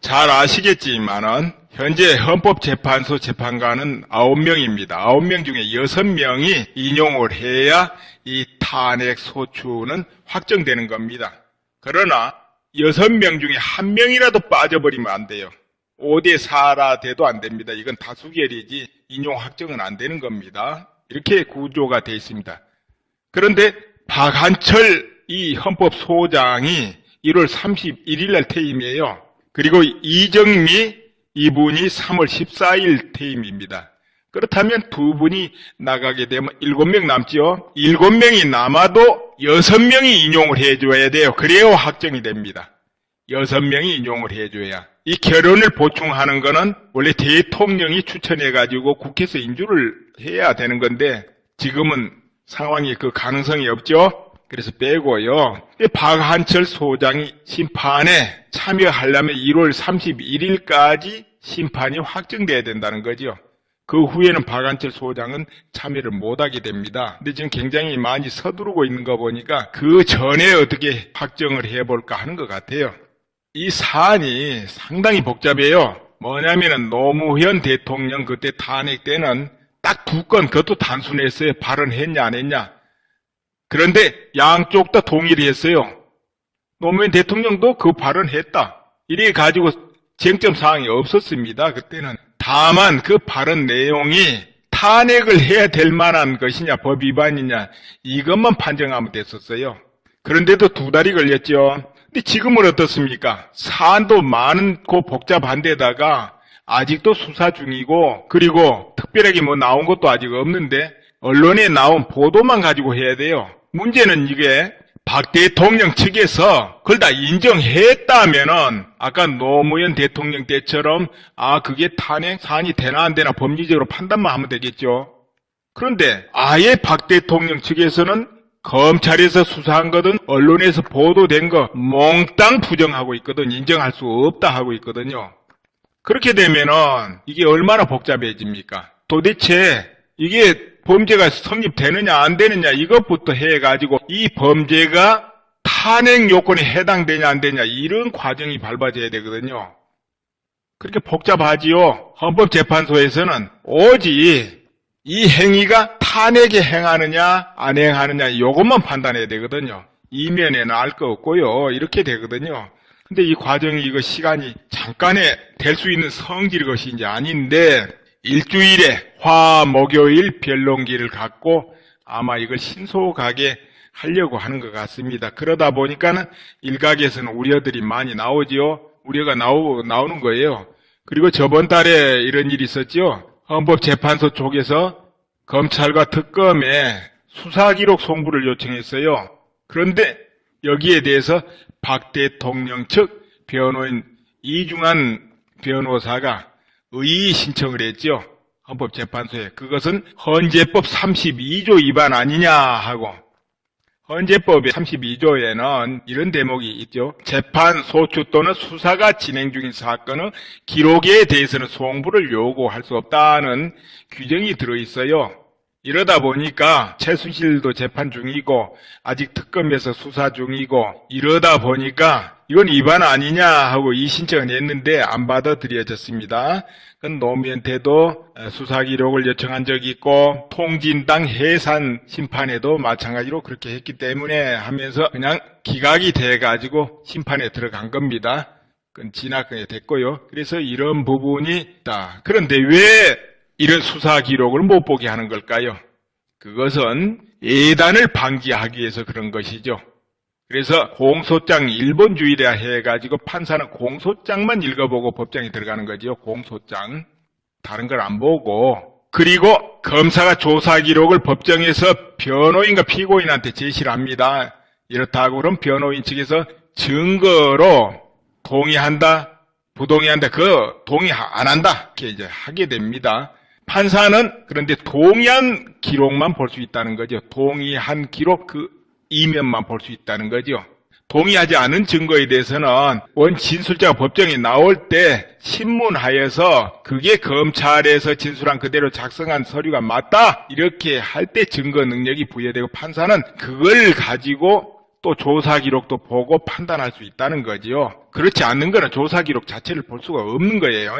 잘 아시겠지만은 현재 헌법재판소 재판관은 9명입니다. 9명 중에 6명이 인용을 해야 이 탄핵 소추는 확정되는 겁니다. 그러나 6명 중에 1명이라도 빠져버리면 안 돼요. 5대 4라 돼도 안 됩니다. 이건 다수결이지 인용 확정은 안 되는 겁니다. 이렇게 구조가 되어 있습니다. 그런데 박한철 이 헌법소장이 1월 31일 날 퇴임이에요. 그리고 이정미 이분이 3월 14일 퇴임입니다. 그렇다면 두 분이 나가게 되면 7명 남죠. 7명이 남아도 6명이 인용을 해줘야 돼요. 그래야 확정이 됩니다. 6명이 인용을 해줘야. 이 결론을 보충하는 거는 원래 대통령이 추천해가지고 국회에서 인주를 해야 되는 건데 지금은 상황이 그 가능성이 없죠. 그래서 빼고요. 박한철 소장이 심판에 참여하려면 1월 31일까지 심판이 확정돼야 된다는 거죠. 그 후에는 박한철 소장은 참여를 못하게 됩니다. 근데 지금 굉장히 많이 서두르고 있는 거 보니까 그 전에 어떻게 확정을 해볼까 하는 것 같아요. 이 사안이 상당히 복잡해요. 뭐냐면은 노무현 대통령 그때 탄핵 때는 딱 2건, 그것도 단순했어요. 발언했냐 안 했냐. 그런데 양쪽 다 동의를 했어요. 노무현 대통령도 그 발언했다. 이래 가지고 쟁점 사항이 없었습니다. 그때는. 다만 그 발언 내용이 탄핵을 해야 될 만한 것이냐 법 위반이냐 이것만 판정하면 됐었어요. 그런데도 2달이 걸렸죠. 근데 지금은 어떻습니까? 사안도 많고 복잡한 데다가 아직도 수사 중이고 그리고 특별하게 뭐 나온 것도 아직 없는데 언론에 나온 보도만 가지고 해야 돼요. 문제는 이게 박 대통령 측에서 그걸 다 인정했다면은 아까 노무현 대통령 때처럼 그게 탄핵 사안이 되나 안 되나 법리적으로 판단만 하면 되겠죠. 그런데 아예 박 대통령 측에서는 검찰에서 수사한 거든 언론에서 보도된 거 몽땅 부정하고 있거든. 인정할 수 없다 하고 있거든요. 그렇게 되면은 이게 얼마나 복잡해집니까? 도대체 이게 범죄가 성립되느냐 안 되느냐 이것부터 해가지고 이 범죄가 탄핵 요건에 해당되냐 안 되냐 이런 과정이 밟아져야 되거든요. 그렇게 복잡하지요. 헌법재판소에서는 오직 이 행위가 탄핵에 행하느냐 안 행하느냐 이것만 판단해야 되거든요. 이면에는 알 거 없고요. 이렇게 되거든요. 근데 이 과정이 이거 시간이 잠깐에 될 수 있는 성질 것인지 아닌데 일주일에 화, 목요일 변론기를 갖고 아마 이걸 신속하게 하려고 하는 것 같습니다. 그러다 보니까는 일각에서는 우려들이 많이 나오지요. 우려가 나오는 거예요. 그리고 저번 달에 이런 일이 있었죠. 헌법재판소 쪽에서 검찰과 특검에 수사기록 송부를 요청했어요. 그런데 여기에 대해서 박 대통령 측 변호인 이중한 변호사가 의의 신청을 했죠. 헌법재판소에. 그것은 헌재법 32조 위반 아니냐 하고 헌재법의 32조에는 이런 대목이 있죠. 재판, 소추 또는 수사가 진행 중인 사건의 기록에 대해서는 송부를 요구할 수 없다는 규정이 들어있어요. 이러다 보니까 최순실도 재판 중이고 아직 특검에서 수사 중이고 이러다 보니까 이건 위반 아니냐 하고 이 신청을 했는데 안 받아들여졌습니다. 그건 노무현한테도 수사 기록을 요청한 적이 있고 통진당 해산 심판에도 마찬가지로 그렇게 했기 때문에 하면서 그냥 기각이 돼가지고 심판에 들어간 겁니다. 그건 지나게 됐고요. 그래서 이런 부분이 있다. 그런데 왜 이런 수사 기록을 못 보게 하는 걸까요? 그것은 예단을 방지하기 위해서 그런 것이죠. 그래서 공소장 일본주의라 해가지고 판사는 공소장만 읽어보고 법정에 들어가는 거죠. 공소장. 다른 걸 안 보고. 그리고 검사가 조사 기록을 법정에서 변호인과 피고인한테 제시를 합니다. 이렇다고 그럼 변호인 측에서 증거로 동의한다, 부동의한다, 동의 안 한다. 이렇게 이제 하게 됩니다. 판사는 그런데 동의한 기록만 볼 수 있다는 거죠. 동의한 기록 이면만 볼 수 있다는 거죠. 동의하지 않은 증거에 대해서는 원 진술자가 법정에 나올 때 신문하여서 그게 검찰에서 진술한 그대로 작성한 서류가 맞다 이렇게 할 때 증거 능력이 부여되고 판사는 그걸 가지고 또 조사 기록도 보고 판단할 수 있다는 거지요. 그렇지 않는 거는 조사 기록 자체를 볼 수가 없는 거예요.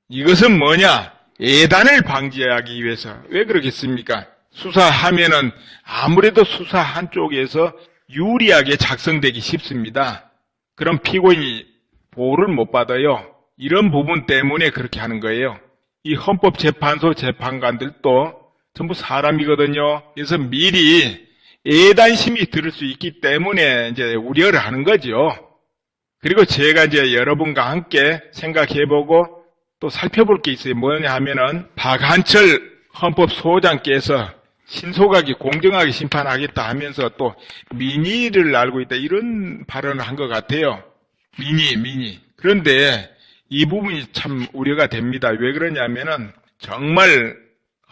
이것은 뭐냐? 예단을 방지하기 위해서. 왜 그러겠습니까? 수사하면은 아무래도 수사 한쪽에서 유리하게 작성되기 쉽습니다. 그럼 피고인이 보호를 못 받아요. 이런 부분 때문에 그렇게 하는 거예요. 이 헌법재판소 재판관들도 전부 사람이거든요. 그래서 미리 예단심이 들을 수 있기 때문에 이제 우려를 하는 거죠. 그리고 제가 이제 여러분과 함께 생각해보고 또 살펴볼 게 있어요. 뭐냐 하면은 박한철 헌법소장께서 신속하게 공정하게 심판하겠다 하면서 또 민의를 알고 있다 이런 발언을 한 것 같아요. 민의. 그런데 이 부분이 참 우려가 됩니다. 왜 그러냐면은 정말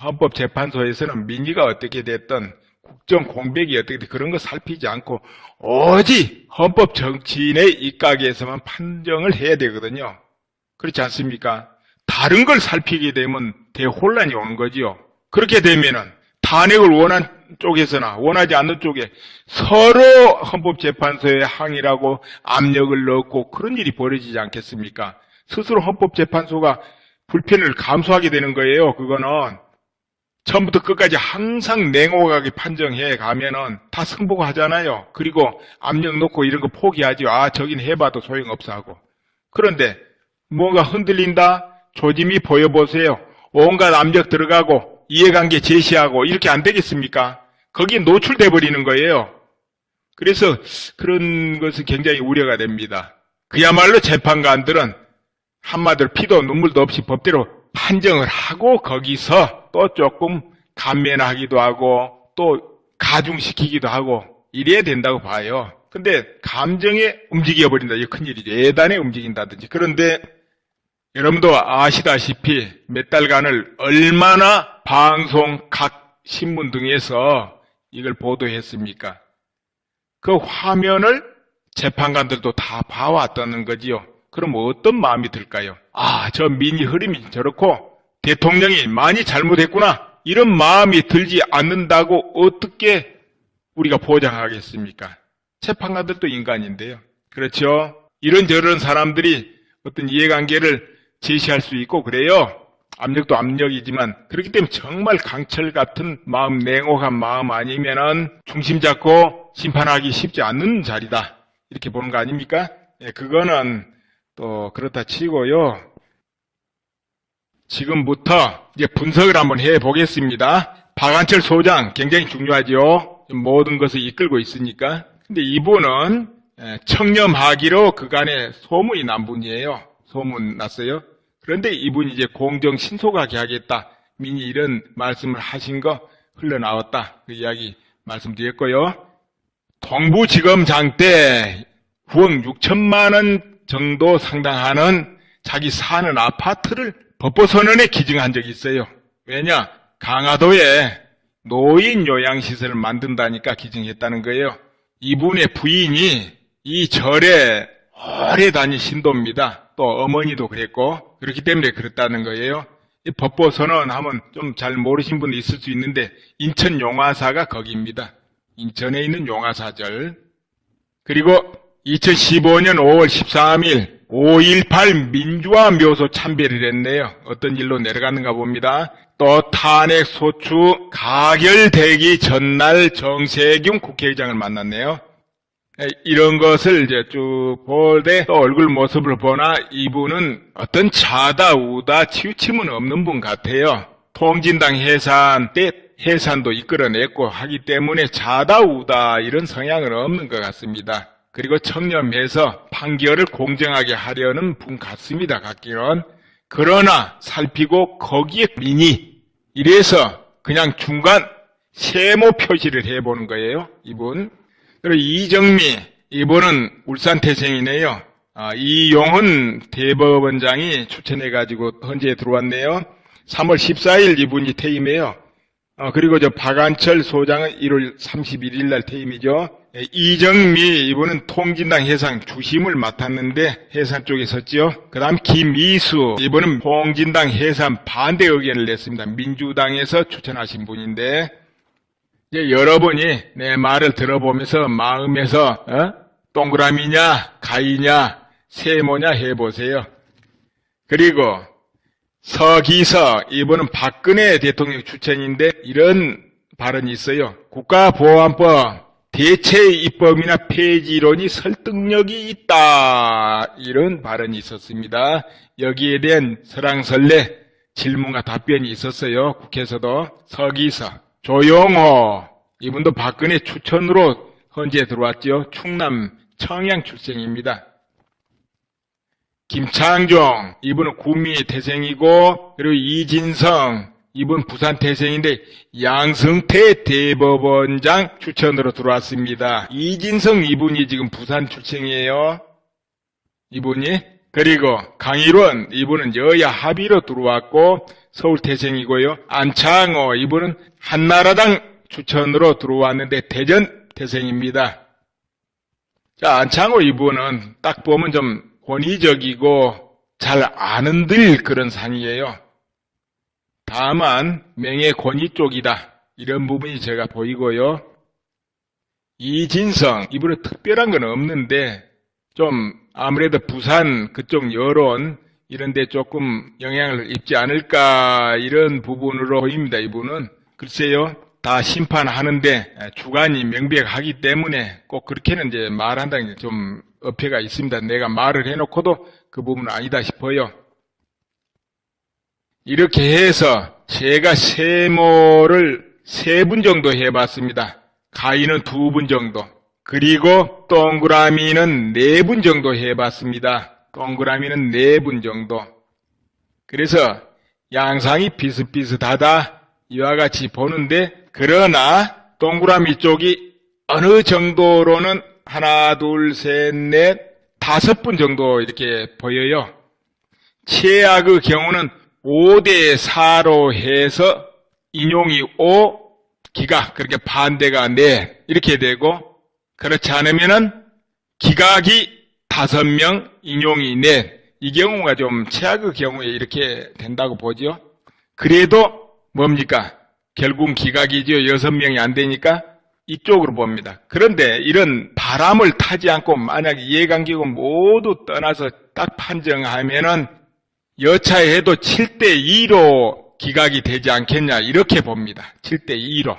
헌법재판소에서는 민의가 어떻게 됐든 국정 공백이 어떻게 됐든 그런 거 살피지 않고 오직 헌법 정치인의 입각에서만 판정을 해야 되거든요. 그렇지 않습니까? 다른 걸 살피게 되면 대혼란이 오는 거지요. 그렇게 되면은 탄핵을 원한 쪽에서나 원하지 않는 쪽에 서로 헌법재판소에 항의라고 압력을 넣고 그런 일이 벌어지지 않겠습니까? 스스로 헌법재판소가 불편을 감수하게 되는 거예요. 그거는 처음부터 끝까지 항상 냉혹하게 판정해 가면은 다 승복하잖아요. 그리고 압력 놓고 이런 거 포기하죠. 아, 저긴 해봐도 소용없어 하고. 그런데 뭔가 흔들린다? 조짐이 보여보세요. 온갖 압력 들어가고 이해관계 제시하고 이렇게 안 되겠습니까? 거기에 노출돼 버리는 거예요. 그래서 그런 것은 굉장히 우려가 됩니다. 그야말로 재판관들은 한마디로 피도 눈물도 없이 법대로 판정을 하고 거기서 또 조금 감면하기도 하고 또 가중시키기도 하고 이래야 된다고 봐요. 근데 감정에 움직여버린다. 이게 큰일이죠. 예단에 움직인다든지. 그런데 여러분도 아시다시피 몇 달간을 얼마나 방송, 각 신문 등에서 이걸 보도했습니까? 그 화면을 재판관들도 다 봐왔다는 거지요. 그럼 어떤 마음이 들까요? 아, 저 민의 흐름이 저렇고 대통령이 많이 잘못했구나. 이런 마음이 들지 않는다고 어떻게 우리가 보장하겠습니까? 재판관들도 인간인데요. 그렇죠? 이런저런 사람들이 어떤 이해관계를 제시할 수 있고 그래요. 압력도 압력이지만 그렇기 때문에 정말 강철 같은 마음, 냉혹한 마음 아니면은 중심 잡고 심판하기 쉽지 않는 자리다. 이렇게 보는 거 아닙니까? 예, 그거는 또 그렇다 치고요. 지금부터 이제 분석을 한번 해보겠습니다. 박한철 소장 굉장히 중요하죠. 모든 것을 이끌고 있으니까. 근데 이분은 청렴하기로 그간에 소문이 난 분이에요. 소문 났어요. 그런데 이분이 이제 공정 신속하게 하겠다. 민이 이런 말씀을 하신 거 흘러나왔다. 그 이야기 말씀드렸고요. 동부지검장 때 9억 6천만 원 정도 상당하는 자기 사는 아파트를 법보선언에 기증한 적이 있어요. 왜냐? 강화도에 노인 요양시설을 만든다니까 기증했다는 거예요. 이분의 부인이 이 절에 오래 다닌 신도입니다. 또 어머니도 그랬고 그렇기 때문에 그렇다는 거예요. 이 법보선언 하면 좀 잘 모르신 분도 있을 수 있는데 인천 용화사가 거기입니다. 인천에 있는 용화사절. 그리고 2015년 5월 13일 5.18 민주화 묘소 참배를 했네요. 어떤 일로 내려갔는가 봅니다. 또 탄핵 소추 가결되기 전날 정세균 국회의장을 만났네요. 이런 것을 이제 쭉 볼 때 또 얼굴 모습을 보나 이분은 어떤 좌다 우다 치우침은 없는 분 같아요. 통진당 해산 때 해산도 이끌어냈고 하기 때문에 좌다 우다 이런 성향은 없는 것 같습니다. 그리고 청렴해서 판결을 공정하게 하려는 분 같습니다. 같기는. 그러나 살피고 거기에 민의 이래서 그냥 중간 세모 표시를 해보는 거예요. 이분. 그리고 이정미 이분은 울산 태생이네요. 이용훈 대법원장이 추천해가지고 헌재에 들어왔네요. 3월 14일 이분이 퇴임해요. 그리고 저 박한철 소장은 1월 31일 날 퇴임이죠. 이정미 이분은 통진당 해산 주심을 맡았는데 해산 쪽에 섰죠. 그 다음 김이수 이분은 통진당 해산 반대 의견을 냈습니다. 민주당에서 추천하신 분인데 이제 여러분이 내 말을 들어보면서 마음에서 동그라미냐, 가위냐, 세모냐 해보세요. 그리고 서기석, 이분은 박근혜 대통령 추천인데 이런 발언이 있어요. 국가보안법 대체입법이나 폐지론이 설득력이 있다. 이런 발언이 있었습니다. 여기에 대한 설왕설래 질문과 답변이 있었어요. 국회에서도. 서기석, 조용호, 이분도 박근혜 추천으로 헌재에 들어왔죠. 충남 청양 출생입니다. 김창종, 이분은 구미 태생이고, 그리고 이진성, 이분 부산 태생인데 양승태 대법원장 추천으로 들어왔습니다. 이진성 이분이 지금 부산 출생이에요. 이분이. 그리고 강일원, 이분은 여야 합의로 들어왔고 서울 태생이고요. 안창호, 이분은 한나라당 추천으로 들어왔는데 대전 태생입니다. 자, 안창호 이분은 딱 보면 좀 권위적이고 잘 안 흔들 그런 상이에요. 다만 명예 권위 쪽이다. 이런 부분이 제가 보이고요. 이진성, 이분은 특별한 건 없는데 좀 아무래도 부산 그쪽 여론 이런 데 조금 영향을 입지 않을까 이런 부분으로 보입니다. 이분은. 글쎄요. 다 심판하는데 주관이 명백하기 때문에 꼭 그렇게는 이제 말한다는 게 좀 어폐가 있습니다. 내가 말을 해놓고도 그 부분은 아니다 싶어요. 이렇게 해서 제가 세모를 3분 정도 해봤습니다. 가위는 2분 정도. 그리고 동그라미는 4분 정도 해봤습니다. 동그라미는 4분 정도. 그래서 양상이 비슷비슷하다. 이와 같이 보는데, 그러나 동그라미 쪽이 어느 정도로는 하나, 둘, 셋, 넷, 5분 정도 이렇게 보여요. 최악의 경우는 5대4로 해서 인용이 5, 기각, 그렇게 반대가 4 이렇게 되고, 그렇지 않으면은 기각이 5명, 인용이 4. 이 경우가 좀 최악의 경우에 이렇게 된다고 보죠. 그래도 뭡니까? 결국 기각이죠. 6명이 안 되니까 이쪽으로 봅니다. 그런데 이런 바람을 타지 않고 만약 이해관계가 모두 떠나서 딱 판정하면은 여차에 해도 7대2로 기각이 되지 않겠냐 이렇게 봅니다. 7대2로.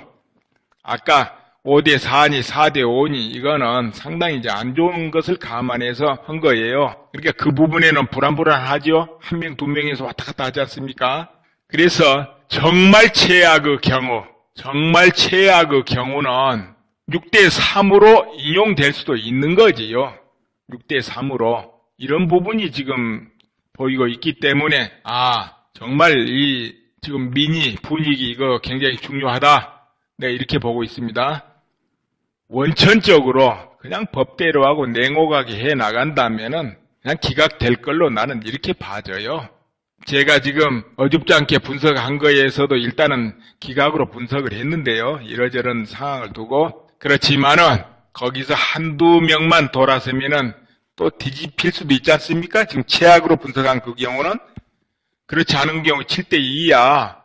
아까 5대4니 4대5니 이거는 상당히 이제 안 좋은 것을 감안해서 한 거예요. 그러니까 그 부분에는 불안불안하죠. 1명, 2명에서 왔다 갔다 하지 않습니까? 그래서 정말 최악의 경우는 6대3으로 인용될 수도 있는 거지요. 6대3으로. 이런 부분이 지금 보이고 있기 때문에 정말 이 지금 민의 분위기 이거 굉장히 중요하다. 네, 이렇게 보고 있습니다. 원천적으로 그냥 법대로 하고 냉혹하게 해 나간다면은 그냥 기각될 걸로 나는 이렇게 봐져요. 제가 지금 어줍지 않게 분석한 거에서도 일단은 기각으로 분석을 했는데요. 이러저런 상황을 두고. 그렇지만은 거기서 한두 명만 돌아서면은 또 뒤집힐 수도 있지 않습니까? 지금 최악으로 분석한 그 경우는. 그렇지 않은 경우 7대2야.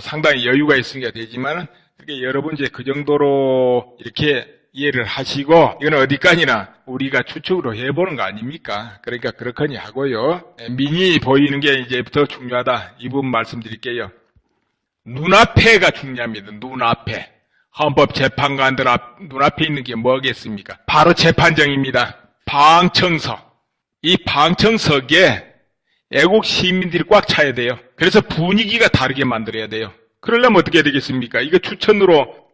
상당히 여유가 있으니까 되지만은 그게 여러분 이제 그 정도로 이렇게 이해를 하시고, 이건 어디까지나 우리가 추측으로 해보는 거 아닙니까? 그러니까 그렇거니 하고요. 민이 보이는 게 이제부터 중요하다. 이 부분 말씀드릴게요. 눈앞에가 중요합니다. 눈앞에. 헌법재판관들 눈앞에 있는 게 뭐겠습니까? 바로 재판정입니다. 방청석. 이 방청석에 애국 시민들이 꽉 차야 돼요. 그래서 분위기가 다르게 만들어야 돼요. 그러려면 어떻게 되겠습니까? 이거 추첨으로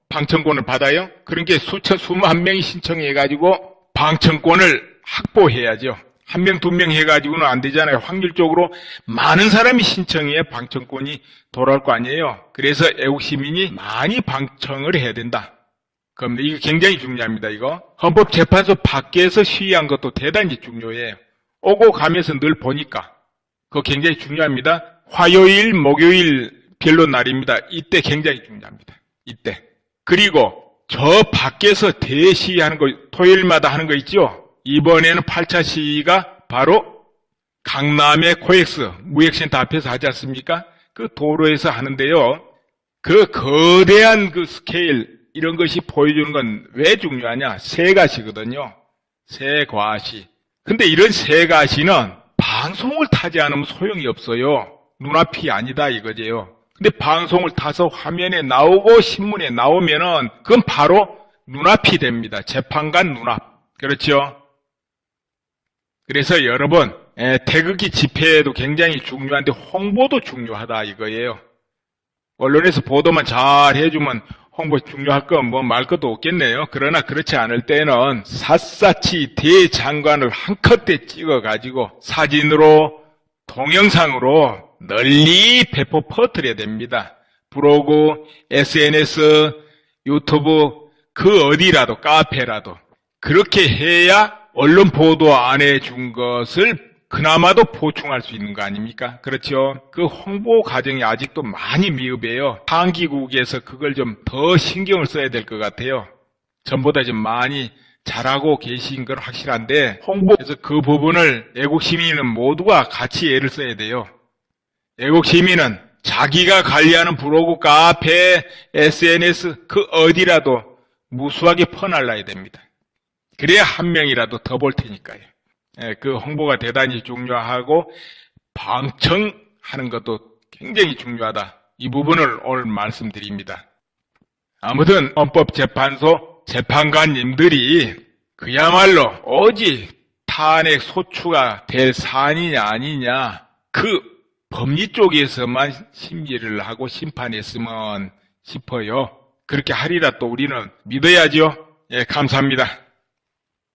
방청권을 받아요? 그러니까 수만 명이 신청해가지고 방청권을 확보해야죠. 1명, 2명 해가지고는 안 되잖아요. 확률적으로 많은 사람이 신청해야 방청권이 돌아올 거 아니에요. 그래서 애국시민이 많이 방청을 해야 된다. 그럼 이거 굉장히 중요합니다. 이거 헌법재판소 밖에서 시위한 것도 대단히 중요해요. 오고 가면서 늘 보니까 그거 굉장히 중요합니다. 화요일, 목요일 변론 날입니다. 이때 굉장히 중요합니다. 이때. 그리고 저 밖에서 대시위하는 거 토요일마다 하는 거 있죠. 이번에는 8차 시위가 바로 강남의 코엑스 무역센터 앞에서 하지 않습니까? 그 도로에서 하는데요. 그 거대한 그 스케일, 이런 것이 보여주는 건 왜 중요하냐? 세 가지거든요. 세 과시. 근데 이런 세 가시는 방송을 타지 않으면 소용이 없어요. 눈앞이 아니다 이거지요. 근데 방송을 타서 화면에 나오고 신문에 나오면은 그건 바로 눈앞이 됩니다. 재판관 눈앞. 그렇죠? 그래서 여러분, 태극기 집회도 굉장히 중요한데 홍보도 중요하다 이거예요. 언론에서 보도만 잘 해주면 홍보 중요할 건 뭐 말 것도 없겠네요. 그러나 그렇지 않을 때는 샅샅이 대장관을 한컷대 찍어가지고 사진으로 동영상으로 널리 배포 퍼뜨려야 됩니다. 블로그, SNS, 유튜브, 그 어디라도 카페라도 그렇게 해야 언론 보도 안 해준 것을 그나마도 보충할 수 있는 거 아닙니까? 그렇죠? 그 홍보 과정이 아직도 많이 미흡해요. 상기국에서 그걸 좀 더 신경을 써야 될 것 같아요. 전보다 좀 많이 잘하고 계신 건 확실한데 홍보에서 그 부분을 애국시민은 모두가 같이 애를 써야 돼요. 애국시민은 자기가 관리하는 블로그, 카페, SNS 그 어디라도 무수하게 퍼날라야 됩니다. 그래야 한 명이라도 더 볼 테니까요. 그 홍보가 대단히 중요하고 방청하는 것도 굉장히 중요하다. 이 부분을 오늘 말씀드립니다. 아무튼 헌법재판소 재판관님들이 그야말로 오직 탄핵 소추가 될 사안이냐 아니냐 그 법리 쪽에서만 심리를 하고 심판했으면 싶어요. 그렇게 하리라 또 우리는 믿어야죠. 예, 감사합니다.